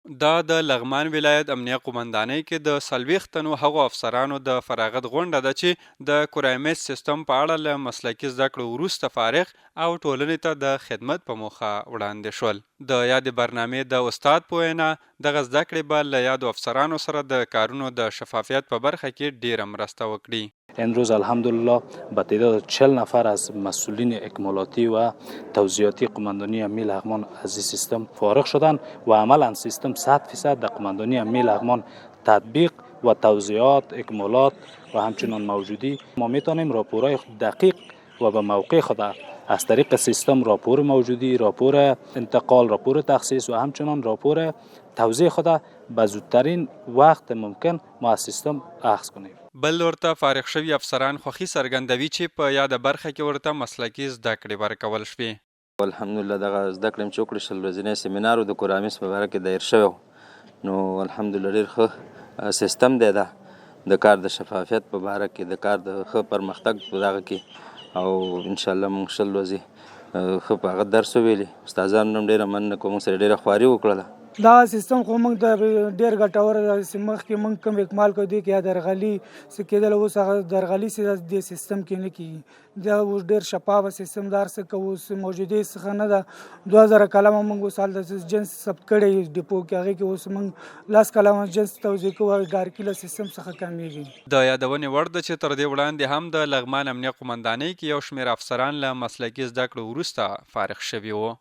دا د لغمان ولایت امنیه قومندانۍ کې د 40 تنو هغو افسرانو د فراغت غونډه ده چې د کورامیس سیستم په اړه له مسلکي زده کړو وروسته فارغ او ټولنې ته د خدمت په موخه وړاندې شول. د یادې برنامې د استاد په وینا دغه زده کړې به له یادو افسرانو سره د کارونو د شفافیت په برخه کې ډیره مرسته وکړي. امروز الحمدلله با تعداد 40 نفر از مسئولین اکمالاتی و توزیعاتی قماندانی امی لغمان از این سیستم فارغ شدند و عملا سیستم 100% در قماندانی امی لغمان تطبیق و توزیعات اکمالات و همچنان موجودی ما میتونیم راپورهای دقیق و به موقع خود از طریق سیستم راپور موجودی، راپور انتقال، راپور تخصیص و همچنان راپور توزیع خود به زودترین وقت ممکن ما از سیستم اخذ کنیم. بل ورته فارغ شوي افسران خوښي څرګندوي چې په یاده برخه کې ورته مسلکي زده کړې ورکول شوې. الحمدلله دغه زده کړې چې وکړې شل ورځنی سیمینار د کورامیس په باره کې دایر شوی نو الحمدلله ډېر ښه سیستم دی. دا د کار د شفافیت په باره کې د کار د ښه پرمختګ په دغه کې او انشاءالله موږ شل ورځې ښه په هغه درس وویلي. استادانو هم ډېره مننه کوم سره ډېره خواري وکړله. دا سیستم خو موږ د ډېر ګټور دی. مخکې موږ کوم اکمال کوو دی کې یا درغلي څه کېدل اوس هغه درغلي د سیستم کې نه کېږي. دا اوس ډېر شفافه سیستم دار څه کوو اوس موجودې څخه نه ده. 2000 کلمه موږ اوس هلته جنس ثبت کړی ډیپو کې هغې کې اوس موږ 10 کلمه جنس توزیع کوو. ګارکي له سیستم څخه کمیږي. د یادونې وړ ده چې تر دې وړاندې هم د لغمان امنیه قومندانۍ کې یو شمېر افسران له مسلکي زده کړو وروسته فارغ شوي وو.